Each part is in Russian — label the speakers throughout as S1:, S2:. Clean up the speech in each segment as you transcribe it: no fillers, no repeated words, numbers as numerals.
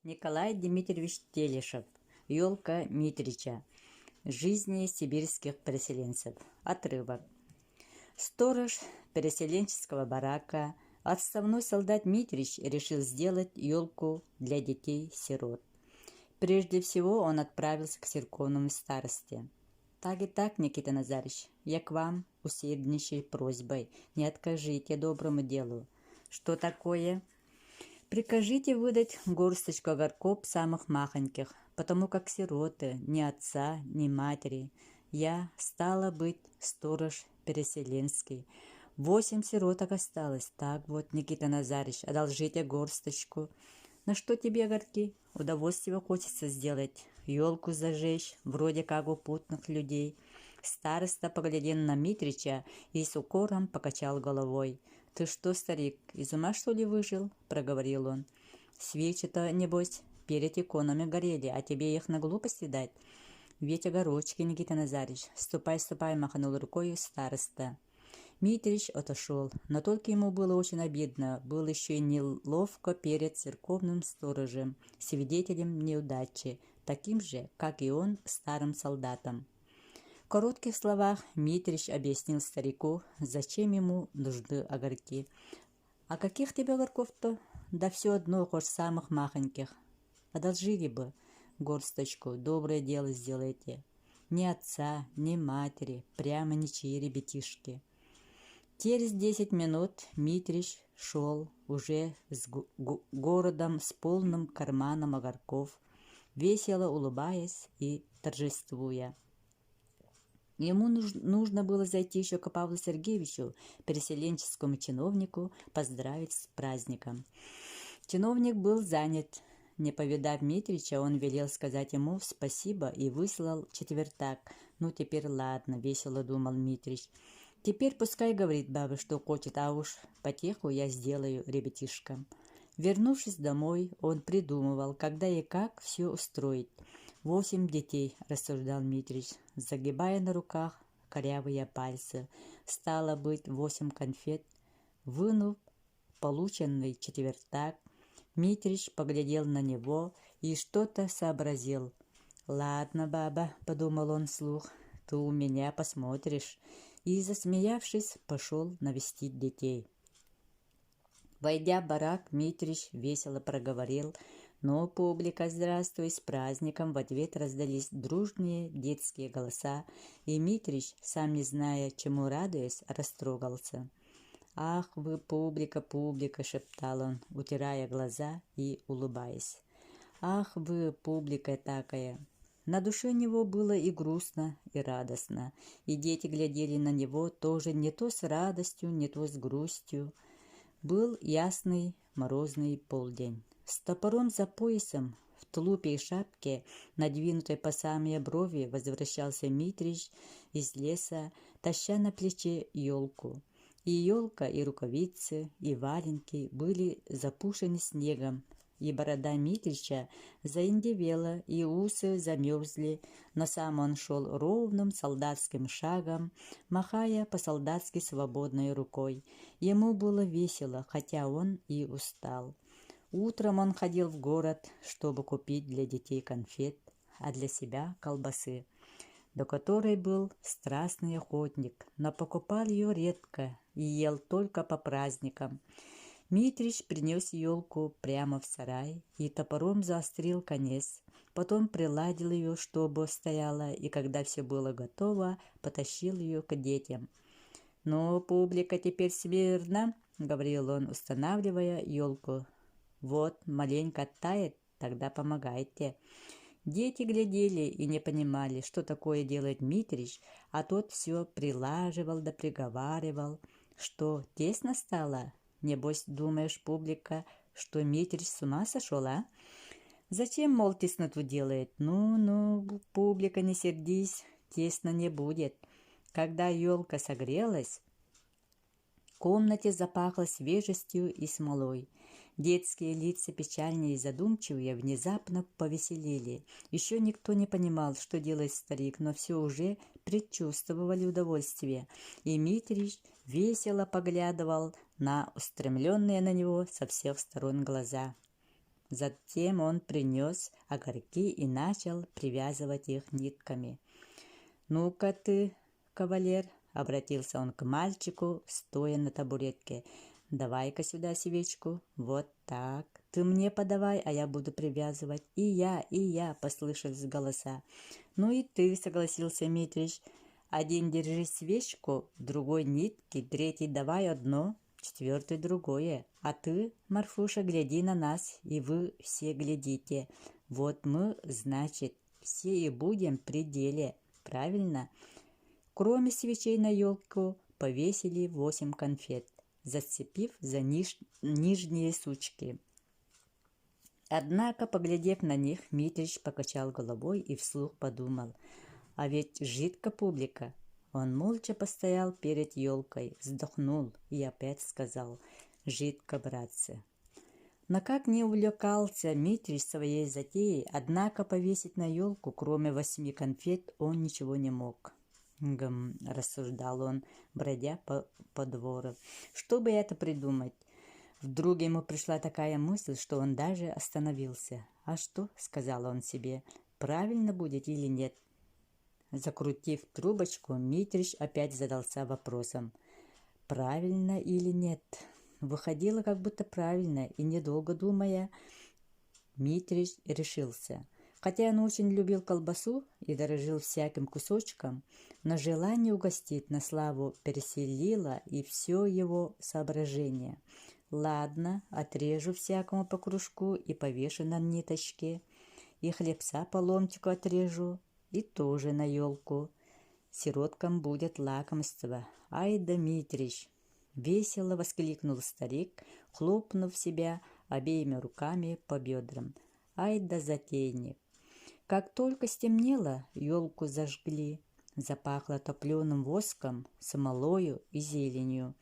S1: Николай Дмитриевич Телешев. Ёлка Митрича. Жизни сибирских переселенцев. Отрывок. Сторож переселенческого барака, отставной солдат Митрич решил сделать елку для детей-сирот. Прежде всего он отправился к церковному старосте. Так и так, Никита Назарыч, я к вам усерднейшей просьбой, не откажите доброму делу. Что такое? Прикажите выдать горсточку огорков самых махоньких, потому как сироты, ни отца, ни матери. Я, стала быть, сторож переселенский. 8 сироток осталось. Так вот, Никита Назарыч, одолжите горсточку. На что тебе огорки? Удовольствие хочется сделать. Елку зажечь, вроде как у путных людей. Староста поглядел на Митрича и с укором покачал головой. «Ты что, старик, из ума, что ли, выжил?» – проговорил он. «Свечи-то, небось, перед иконами горели, а тебе их на глупости дать?» «Ведь огорочки, Никита Назарыч, ступай, ступай», – махнул рукой староста. Митрич отошел, но только ему было очень обидно, было еще и неловко перед церковным сторожем, свидетелем неудачи, таким же, как и он, старым солдатом. В коротких словах Митрич объяснил старику, зачем ему нужны огорки. «А каких тебе огорков-то? Да все одно, хоть самых махоньких. Одолжили бы горсточку, доброе дело сделайте. Ни отца, ни матери, прямо ничьи ребятишки». Через 10 минут Митрич шел уже с городом с полным карманом огорков, весело улыбаясь и торжествуя. Ему нужно было зайти еще к Павлу Сергеевичу, переселенческому чиновнику, поздравить с праздником. Чиновник был занят. Не повидав Митрича, он велел сказать ему спасибо и выслал четвертак. «Ну, теперь ладно», — весело думал Митрич. «Теперь пускай говорит баба, что хочет, а уж потеху я сделаю ребятишкам». Вернувшись домой, он придумывал, когда и как все устроить. 8 детей, рассуждал Митрич, загибая на руках корявые пальцы. Стало быть, 8 конфет. Вынув полученный четвертак, Митрич поглядел на него и что-то сообразил. «Ладно, баба», — подумал он вслух, — «ты у меня посмотришь». И, засмеявшись, пошел навестить детей. Войдя в барак, Митрич весело проговорил: «Ну, публика, здравствуй, с праздником!» В ответ раздались дружные детские голоса, и Митрич, сам не зная, чему радуясь, растрогался. «Ах вы, публика, публика!» — шептал он, утирая глаза и улыбаясь. «Ах вы, публика такая!» На душе у него было и грустно, и радостно, и дети глядели на него тоже не то с радостью, не то с грустью. Был ясный морозный полдень. С топором за поясом, в тулупе и шапке, надвинутой по самые брови, возвращался Митрич из леса, таща на плече елку. И елка, и рукавицы, и валенки были запушены снегом, и борода Митрича заиндевела, и усы замерзли, но сам он шел ровным солдатским шагом, махая по-солдатски свободной рукой. Ему было весело, хотя он и устал. Утром он ходил в город, чтобы купить для детей конфет, а для себя колбасы, до которой был страстный охотник, но покупал ее редко и ел только по праздникам. Митрич принес елку прямо в сарай и топором заострил конец. Потом приладил ее, чтобы стояла, и когда все было готово, потащил ее к детям. «Ну, публика, теперь смирно», — говорил он, устанавливая елку. «Вот, маленько оттает, тогда помогайте». Дети глядели и не понимали, что такое делает Митрич, а тот все прилаживал да приговаривал. «Что, тесно стало? Небось, думаешь, публика, что Митрич с ума сошел, а? Зачем, мол, тесноту делает? Ну, публика, не сердись, тесно не будет». Когда елка согрелась, в комнате запахло свежестью и смолой. Детские лица, печальные и задумчивые, внезапно повеселели. Еще никто не понимал, что делает старик, но все уже предчувствовали удовольствие, и Митрич весело поглядывал на устремленные на него со всех сторон глаза. Затем он принес огарки и начал привязывать их нитками. «Ну-ка ты, кавалер», — обратился он к мальчику, стоя на табуретке, — «давай-ка сюда свечку. Вот так. Ты мне подавай, а я буду привязывать. И я», — послышались голоса. «Ну и ты», — согласился Митрич. «Один держи свечку, другой нитки, третий давай одно, четвертый другое. А ты, Марфуша, гляди на нас, и вы все глядите. Вот мы, значит, все и будем при деле. Правильно?» Кроме свечей на елку повесили 8 конфет, зацепив за нижние сучки. Однако, поглядев на них, Митрич покачал головой и вслух подумал: «А ведь жидко публика». Он молча постоял перед елкой, вздохнул и опять сказал: «Жидко, братцы». Но как не увлекался Митрич своей затеей, однако повесить на елку, кроме 8 конфет, он ничего не мог. Рассуждал он, бродя по двору. Что бы это придумать? Вдруг ему пришла такая мысль, что он даже остановился. «А что?» — сказал он себе. «Правильно будет или нет?» Закрутив трубочку, Митрич опять задался вопросом: «Правильно или нет?» Выходило как будто правильно, и, недолго думая, Митрич решился. Хотя он очень любил колбасу и дорожил всяким кусочком, но желание угостить на славу переселило и все его соображение. «Ладно, отрежу всякому по кружку и повешу на ниточке, и хлебца по ломтику отрежу, и тоже на елку. Сироткам будет лакомство. Ай да Митрич!» Весело воскликнул старик, хлопнув себя обеими руками по бедрам. «Ай да затейник!» Как только стемнело, елку зажгли. Запахло топленым воском, смолою и зеленью.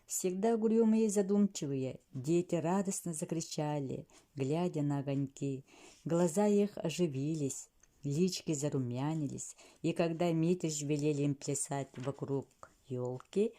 S1: Всегда угрюмые и задумчивые, дети радостно закричали, глядя на огоньки. Глаза их оживились, лички зарумянились, и когда Митрич велели им плясать вокруг елки,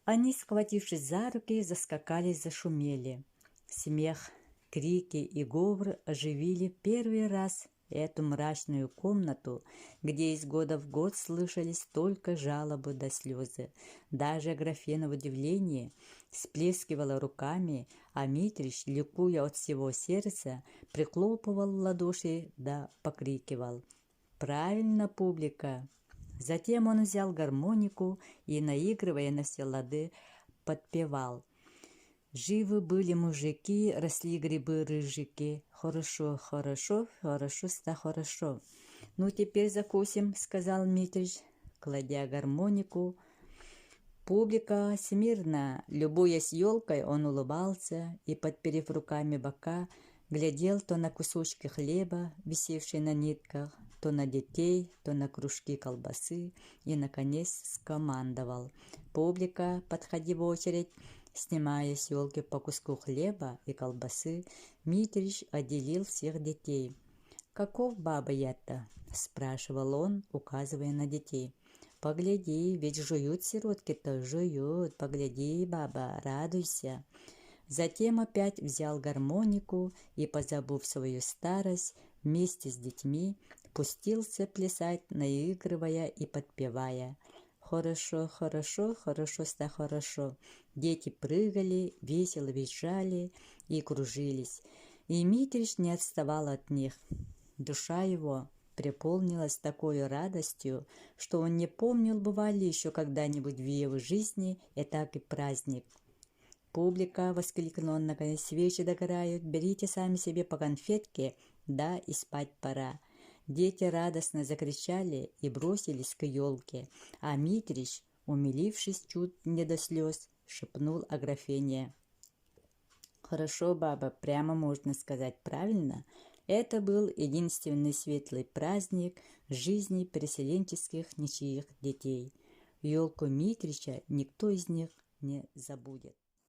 S1: они, схватившись за руки, заскакали, зашумели. Смех, крики и говор оживили первый раз эту мрачную комнату, где из года в год слышались только жалобы да слезы. Даже Аграфена в удивлении всплескивала руками, а Митрич, ликуя от всего сердца, прихлопывал в ладоши да покрикивал: «Правильно, публика!» Затем он взял гармонику и, наигрывая на все лады, подпевал: «Живы были мужики, росли грибы-рыжики. Хорошо, хорошо, хорошо-ста хорошо». «Ну, теперь закусим», — сказал Митрич, кладя гармонику. Публика смирно, любуясь елкой, он улыбался и, подперев руками бока, глядел то на кусочки хлеба, висевшие на нитках, то на детей, то на кружки колбасы и, наконец, скомандовал: «Публика, подходи в очередь». Снимая с елки по куску хлеба и колбасы, Митрич отделил всех детей. «Каков баба я-то?» — спрашивал он, указывая на детей. «Погляди, ведь жуют сиротки-то, жуют, погляди, баба, радуйся». Затем опять взял гармонику и, позабыв свою старость, вместе с детьми пустился плясать, наигрывая и подпевая: «Хорошо, хорошо, хорошо-ста хорошо». Дети прыгали, весело визжали и кружились, и Митрич не отставал от них. Душа его преполнилась такой радостью, что он не помнил, бывали еще когда-нибудь в его жизни этакий праздник. «Публика!» — воскликнул он наконец, — «свечи догорают, берите сами себе по конфетке, да и спать пора». Дети радостно закричали и бросились к елке, а Митрич, умилившись чуть не до слез, шепнул Аграфене: «Хорошо, баба, прямо можно сказать, правильно?» Это был единственный светлый праздник жизни переселенческих ничьих детей. Елку Митрича никто из них не забудет.